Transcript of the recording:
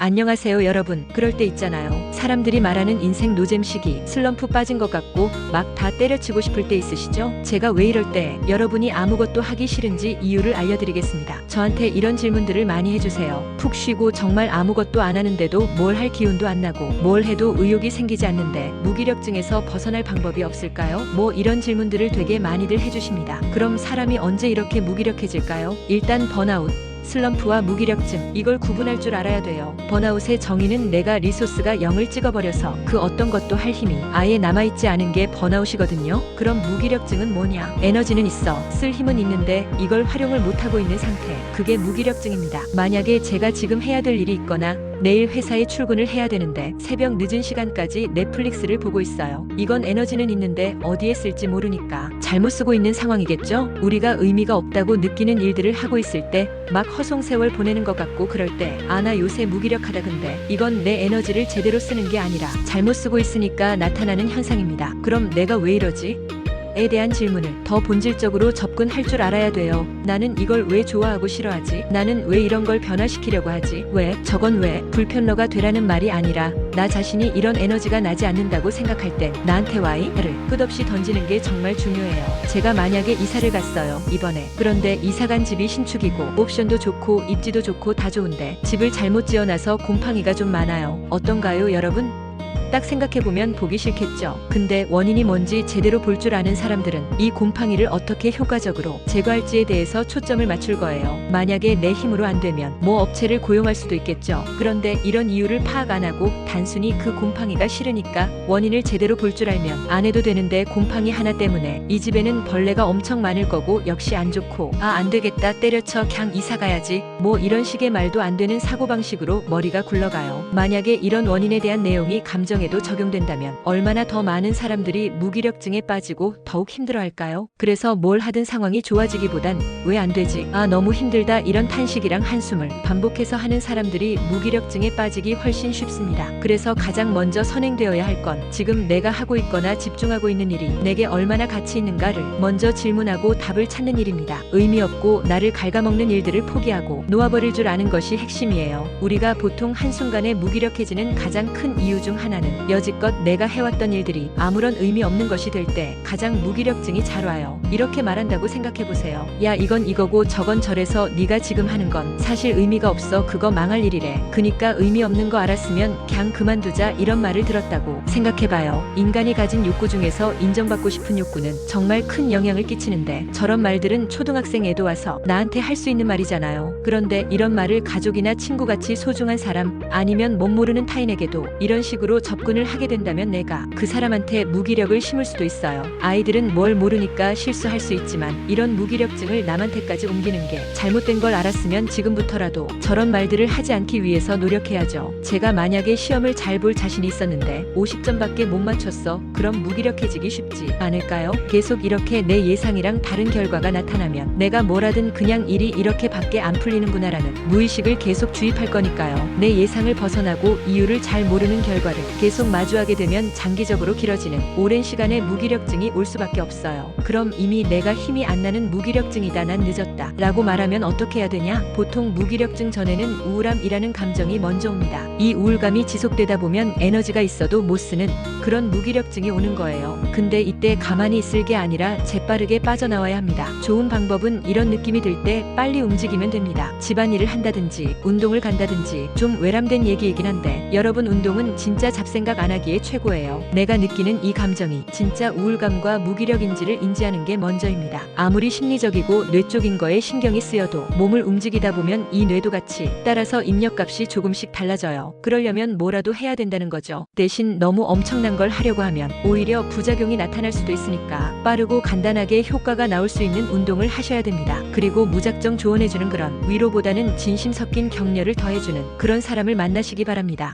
안녕하세요 여러분. 그럴 때 있잖아요. 사람들이 말하는 인생 노잼 시기, 슬럼프 빠진 것 같고 막 다 때려치고 싶을 때 있으시죠? 제가 왜 이럴 때 여러분이 아무것도 하기 싫은지 이유를 알려드리겠습니다. 저한테 이런 질문들을 많이 해주세요. 푹 쉬고 정말 아무것도 안 하는데도 뭘 할 기운도 안 나고 뭘 해도 의욕이 생기지 않는데 무기력증에서 벗어날 방법이 없을까요? 뭐 이런 질문들을 되게 많이들 해주십니다. 그럼 사람이 언제 이렇게 무기력해질까요? 일단 번아웃, 슬럼프와 무기력증, 이걸 구분할 줄 알아야 돼요. 번아웃의 정의는 내가 리소스가 0을 찍어버려서 그 어떤 것도 할 힘이 아예 남아있지 않은 게 번아웃이거든요. 그럼 무기력증은 뭐냐? 에너지는 있어, 쓸 힘은 있는데 이걸 활용을 못하고 있는 상태, 그게 무기력증입니다. 만약에 제가 지금 해야 될 일이 있거나 내일 회사에 출근을 해야 되는데 새벽 늦은 시간까지 넷플릭스를 보고 있어요. 이건 에너지는 있는데 어디에 쓸지 모르니까 잘못 쓰고 있는 상황이겠죠? 우리가 의미가 없다고 느끼는 일들을 하고 있을 때 막 허송세월 보내는 것 같고 그럴 때 아 나 요새 무기력하다 근데 이건 내 에너지를 제대로 쓰는 게 아니라 잘못 쓰고 있으니까 나타나는 현상입니다. 그럼 내가 왜 이러지? 에 대한 질문을 더 본질적으로 접근할 줄 알아야 돼요. 나는 이걸 왜 좋아하고 싫어하지? 나는 왜 이런 걸 변화시키려고 하지? 왜? 저건 왜? 불편러가 되라는 말이 아니라 나 자신이 이런 에너지가 나지 않는다고 생각할 땐 나한테 와이를 끝없이 던지는 게 정말 중요해요. 제가 만약에 이사를 갔어요. 이번에. 그런데 이사 간 집이 신축이고 옵션도 좋고 입지도 좋고 다 좋은데 집을 잘못 지어놔서 곰팡이가 좀 많아요. 어떤가요 여러분? 딱 생각해보면 보기 싫겠죠. 근데 원인이 뭔지 제대로 볼 줄 아는 사람들은 이 곰팡이를 어떻게 효과적으로 제거할지에 대해서 초점을 맞출 거예요. 만약에 내 힘으로 안 되면 뭐 업체를 고용할 수도 있겠죠. 그런데 이런 이유를 파악 안 하고 단순히 그 곰팡이가 싫으니까 원인을 제대로 볼 줄 알면 안 해도 되는데 곰팡이 하나 때문에 이 집에는 벌레가 엄청 많을 거고 역시 안 좋고 아 안 되겠다 때려쳐 그냥 이사 가야지 뭐 이런 식의 말도 안 되는 사고방식으로 머리가 굴러가요. 만약에 이런 원인에 대한 내용이 감정 에도 적용된다면 얼마나 더 많은 사람들이 무기력증에 빠지고 더욱 힘들어할까요? 그래서 뭘 하든 상황이 좋아지기보단 왜 안 되지? 아 너무 힘들다 이런 탄식이랑 한숨을 반복해서 하는 사람들이 무기력증에 빠지기 훨씬 쉽습니다. 그래서 가장 먼저 선행되어야 할 건 지금 내가 하고 있거나 집중하고 있는 일이 내게 얼마나 가치 있는가를 먼저 질문하고 답을 찾는 일입니다. 의미 없고 나를 갉아먹는 일들을 포기하고 놓아버릴 줄 아는 것이 핵심이에요. 우리가 보통 한순간에 무기력해지는 가장 큰 이유 중 하나는 여지껏 내가 해왔던 일들이 아무런 의미 없는 것이 될 때 가장 무기력증이 잘 와요. 이렇게 말한다고 생각해보세요. 야 이건 이거고 저건 저래서 네가 지금 하는 건 사실 의미가 없어 그거 망할 일이래. 그니까 의미 없는 거 알았으면 그냥 그만두자 이런 말을 들었다고 생각해봐요. 인간이 가진 욕구 중에서 인정받고 싶은 욕구는 정말 큰 영향을 끼치는데 저런 말들은 초등학생 애도 와서 나한테 할 수 있는 말이잖아요. 그런데 이런 말을 가족이나 친구같이 소중한 사람 아니면 못 모르는 타인에게도 이런 식으로 접근을 하게 된다면 내가 그 사람한테 무기력을 심을 수도 있어요. 아이들은 뭘 모르니까 실수할 수 있지만 이런 무기력증을 남한테까지 옮기는 게 잘못된 걸 알았으면 지금부터라도 저런 말들을 하지 않기 위해서 노력해야죠. 제가 만약에 시험을 잘 볼 자신이 있었는데 50점밖에 못 맞췄어. 그럼 무기력해지기 쉽지 않을까요? 계속 이렇게 내 예상이랑 다른 결과가 나타나면 내가 뭐라든 그냥 일이 이렇게밖에 안 풀리는구나라는 무의식을 계속 주입할 거니까요. 내 예상을 벗어나고 이유를 잘 모르는 결과를 계속 마주하게 되면 장기적으로 길어지는 오랜 시간의 무기력증이 올 수밖에 없어요. 그럼 이미 내가 힘이 안 나는 무기력증이다 난 늦었다 라고 말하면 어떻게 해야 되냐? 보통 무기력증 전에는 우울함이라는 감정이 먼저 옵니다. 이 우울감이 지속되다 보면 에너지가 있어도 못 쓰는 그런 무기력증이 오는 거예요. 근데 이때 가만히 있을 게 아니라 재빠르게 빠져나와야 합니다. 좋은 방법은 이런 느낌이 들 때 빨리 움직이면 됩니다. 집안일을 한다든지 운동을 간다든지 좀 외람된 얘기이긴 한데 여러분 운동은 진짜 잡생각 안 하기에 최고예요. 내가 느끼는 이 감정이 진짜 우울감과 무기력인지를 인지하는 게 먼저입니다. 아무리 심리적이고 뇌 쪽인 거에 신경이 쓰여도 몸을 움직이다 보면 이 뇌도 같이 따라서 입력값이 조금씩 달라져요. 그러려면 뭐라도 해야 된다는 거죠. 대신 너무 엄청난 걸 하려고 하면 오히려 부작용이 나타날 수도 있으니까 빠르고 간단하게 효과가 나올 수 있는 운동을 하셔야 됩니다. 그리고 무작정 조언해주는 그런 위로보다는 진심 섞인 격려를 더해주는 그런 사람을 만나시기 바랍니다.